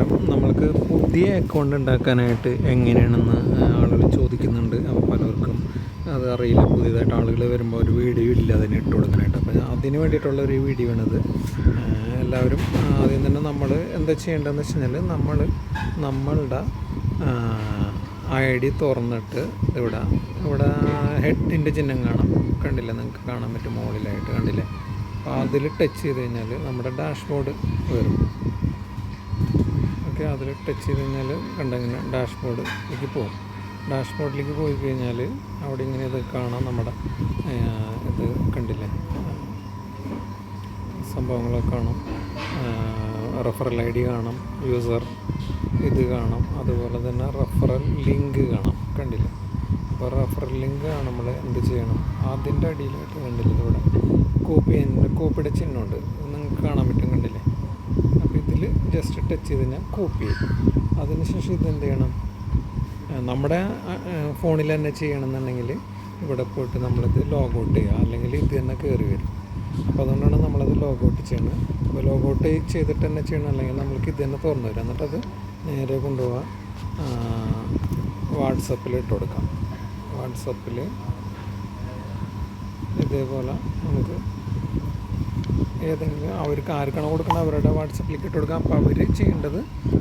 നമ്മൾക്ക് പുതിയ അക്കൗണ്ട് ഉണ്ടാക്കാനായിട്ട് എങ്ങനെയാണെന്ന് ആളുകൾ ചോദിക്കുന്നുണ്ട്. അപ്പോൾ പലർക്കും അത് അറിയില്ല. പുതിയതായിട്ട് ആളുകൾ വരുമ്പോൾ ഒരു വീഡിയോ ഇല്ല അതിന് ഇട്ട് കൊടുക്കാനായിട്ട്. അപ്പോൾ അതിന് വേണ്ടിയിട്ടുള്ള ഒരു വീഡിയോ ആണിത്. എല്ലാവരും ആദ്യം തന്നെ നമ്മൾ എന്താ ചെയ്യേണ്ടതെന്ന് വെച്ച് കഴിഞ്ഞാൽ നമ്മളുടെ ID തുറന്നിട്ട് ഇവിടെ ഹെഡിൻ്റെ ചിഹ്നം കാണാം, കണ്ടില്ലേ? നിങ്ങൾക്ക് കാണാൻ പറ്റും, മുകളിലായിട്ട് കണ്ടില്ലേ? അപ്പോൾ അതിൽ ടച്ച് ചെയ്ത് കഴിഞ്ഞാൽ നമ്മുടെ ഡാഷ്ബോർഡ് വരും. ഓക്കെ, അതിൽ ടച്ച് ചെയ്ത് കഴിഞ്ഞാൽ കണ്ടിങ്ങനെ ഡാഷ്ബോർഡിലേക്ക് പോകും. ഡാഷ്ബോർഡിലേക്ക് പോയി കഴിഞ്ഞാൽ അവിടെ ഇങ്ങനെ ഇത് കാണാം, നമ്മുടെ ഇത് കണ്ടില്ലേ, സംഭവങ്ങളൊക്കെ കാണാം. റെഫറൽ ID കാണാം, യൂസർ ഇത് കാണാം, അതുപോലെ തന്നെ റെഫറൽ ലിങ്ക് കാണാം, കണ്ടില്ലേ? അപ്പോൾ റെഫറൽ ലിങ്ക് നമ്മൾ എന്ത് ചെയ്യണം, അതിൻ്റെ അടിയിലായിട്ട് കണ്ടില്ലേ ഇവിടെ കോപ്പിയുടെ ചിഹ്നമുണ്ട്, നിങ്ങൾക്ക് കാണാൻ പറ്റും, കണ്ടില്ലേ? അപ്പോൾ ഇതിൽ ജസ്റ്റ് ടച്ച് ചെയ്ത് കഴിഞ്ഞാൽ കോപ്പി ചെയ്യും. അതിനുശേഷം ഇതെന്ത് ചെയ്യണം, നമ്മുടെ ഫോണിൽ തന്നെ ചെയ്യണമെന്നുണ്ടെങ്കിൽ ഇവിടെ പോയിട്ട് നമ്മളിത് ലോഗൗട്ട് ചെയ്യുക, അല്ലെങ്കിൽ ഇത് തന്നെ കയറി വരും. അപ്പോൾ അതുകൊണ്ടാണ് നമ്മളത് ലോഗൗട്ട് ചെയ്യുന്നത്. അപ്പോൾ ലോഗൗട്ട് ചെയ്തിട്ട് തന്നെ ചെയ്യണം, അല്ലെങ്കിൽ നമ്മൾക്ക് ഇത് തന്നെ തുറന്നു വരും. എന്നിട്ടത് നേരെ കൊണ്ടുപോകാം, വാട്സപ്പിൽ ഇട്ട് കൊടുക്കാം. വാട്സപ്പിൽ ഇതേപോലെ നമുക്ക് ഏതെങ്കിലും അവർക്ക് ആർക്കാണ് കൊടുക്കുന്നത് അവരുടെ വാട്സപ്പിലേക്ക് ഇട്ട് കൊടുക്കാം. അപ്പോൾ അവർ ചെയ്യേണ്ടത്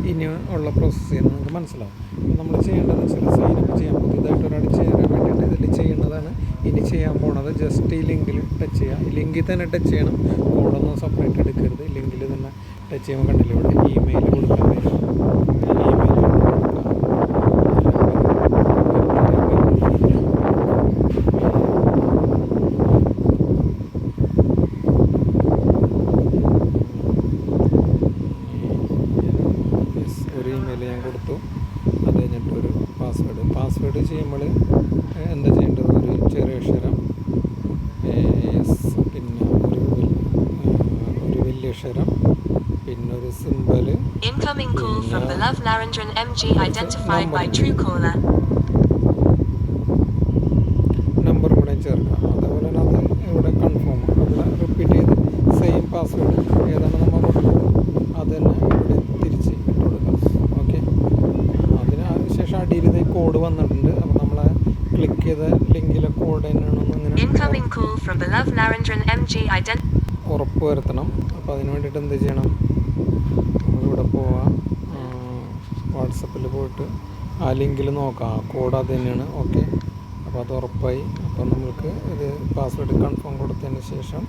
ഇനി ഉള്ള പ്രോസസ്സ് ചെയ്യുന്നത് നിങ്ങൾക്ക് മനസ്സിലാവും. അപ്പോൾ നമ്മൾ ചെയ്യേണ്ടതെന്ന് വെച്ചാൽ സൈനപ്പ് ചെയ്യാൻ, പുതിയതായിട്ട് ഒരാൾ ചെയ്യാൻ വേണ്ടിയിട്ട് ഇതിൽ ചെയ്യുന്നതാണ് ഇനി ചെയ്യാൻ പോണത്. ജസ്റ്റ് ഈ ലിങ്കിൽ ടച്ച് ചെയ്യുക. ഈ ലിങ്കിൽ തന്നെ ടച്ച് ചെയ്യണം, കോഡൊന്നും സെപ്പറേറ്റ് എടുക്കരുത്. ലിങ്കിൽ തന്നെ ടച്ച് ചെയ്യുമ്പോൾ കണ്ടില്ല ഇവിടെ ഇമെയിൽ കൊടുക്കാൻ വരും. ഇമെയിൽ ഒരു ഇമെയിൽ ഞാൻ കൊടുത്തു. അത് കഴിഞ്ഞിട്ട് ഒരു പാസ്വേഡ് ചെയ്യുമ്പോൾ എന്താ ചെയ്യേണ്ടത്, ഒരു ചെറിയ അക്ഷരം പിന്നെ ഒരു വലിയ അക്ഷരം, പിന്നെ ഒരു സിമ്പൽ, നമ്പർ കൂടെ ചേർക്കാം. അതേപോലെ തന്നെ അത് ഇവിടെ കൺഫേം ഇവിടെ റിപ്പീറ്റ് ചെയ്ത് സെയിം പാസ്വേഡ് ഏതാണ് നമ്മൾ കൊടുക്കുന്നത് അത് തന്നെ ഇവിടെ തിരിച്ച് ഇട്ട് കൊടുക്കാം. ഓക്കെ, അതിന് ശേഷം അടിയിൽ കോഡ് വന്നിട്ടുണ്ട്. അപ്പോൾ നമ്മൾ ക്ലിക്ക് ചെയ്ത ലിങ്കിലെ കോഡ് തന്നെയാണെന്ന് ഇങ്ങനെ ഉറപ്പ് വരുത്തണം. അപ്പോൾ അതിന് വേണ്ടിയിട്ട് എന്ത് ചെയ്യണം, നമ്മളിവിടെ പോവാം, വാട്സപ്പിൽ പോയിട്ട് ആ ലിങ്കിൽ നോക്കാം, കോഡ് അത് തന്നെയാണ്. ഓക്കെ, അപ്പോൾ അത് ഉറപ്പായി. അപ്പോൾ നമ്മൾക്ക് ഇത് പാസ്വേഡ് കൺഫേം കൊടുത്തതിന് ശേഷം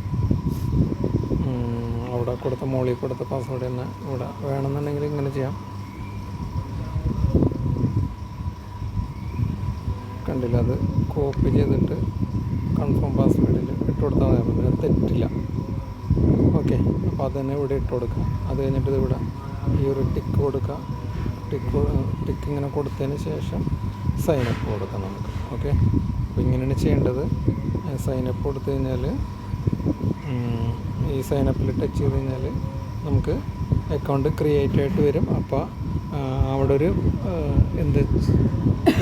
അവിടെ കൊടുത്ത മുകളിൽ കൊടുത്ത പാസ്വേഡ് തന്നെ ഇവിടെ വേണമെന്നുണ്ടെങ്കിൽ ഇങ്ങനെ ചെയ്യാം. കണ്ടില്ല, അത് കോപ്പി ചെയ്തിട്ട് കൺഫേം പാസ്വേഡിൽ ഇട്ട് കൊടുത്താൽ മതി, പിന്നെ തെറ്റില്ല. ഓക്കെ, അപ്പോൾ അത് തന്നെ ഇവിടെ ഇട്ട് കൊടുക്കുക. അത് കഴിഞ്ഞിട്ട് ഇവിടെ ഈ ഒരു ടിക്ക് കൊടുക്കുക. ടിക്ക് ഇങ്ങനെ കൊടുത്തതിന് ശേഷം സൈനപ്പ് കൊടുക്കാം നമുക്ക്. ഓക്കെ, അപ്പോൾ ഇങ്ങനെയാണ് ചെയ്യേണ്ടത്. സൈനപ്പ് കൊടുത്തു കഴിഞ്ഞാൽ ഈ സൈനപ്പിൽ ടച്ച് ചെയ്ത് കഴിഞ്ഞാൽ നമുക്ക് അക്കൗണ്ട് ക്രിയേറ്റ് ആയിട്ട് വരും. അപ്പോൾ അവിടെ ഒരു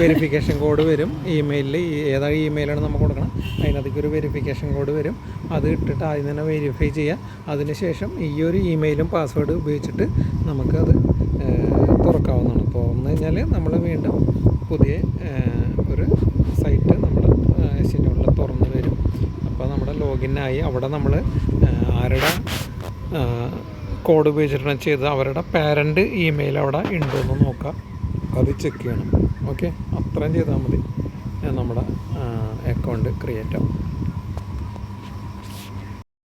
വെരിഫിക്കേഷൻ കോഡ് വരും ഇമെയിലിൽ. ഏതാണ് ഇമെയിലാണ് നമ്മൾ കൊടുക്കണം അതിനകത്തേക്ക് ഒരു വെരിഫിക്കേഷൻ കോഡ് വരും. അത് ഇട്ടിട്ട് ആദ്യം തന്നെ വെരിഫൈ ചെയ്യുക. അതിനുശേഷം ഈ ഒരു ഇമെയിലും പാസ്വേഡ് ഉപയോഗിച്ചിട്ട് നമുക്കത് തുറക്കാവുന്നതാണ്. തുറന്നു കഴിഞ്ഞാൽ നമ്മൾ വീണ്ടും പുതിയ ഒരു സൈറ്റ് നമ്മുടെ എസിനുള്ളിൽ തുറന്ന് വരും. അപ്പോൾ നമ്മുടെ ലോഗിനായി അവിടെ നമ്മൾ ആരുടെ കോഡ് ഉപയോഗിച്ചിട്ടാണ് ചെയ്തത് അവരുടെ പാരൻ്റ് ഇമെയിൽ അവിടെ ഉണ്ടോയെന്ന് നോക്കുക, അത് ചെക്ക് ചെയ്യണം. ഓക്കെ, അത്രയും ചെയ്താൽ മതി, നമ്മുടെ അക്കൗണ്ട് ക്രിയേറ്റ് ആവും.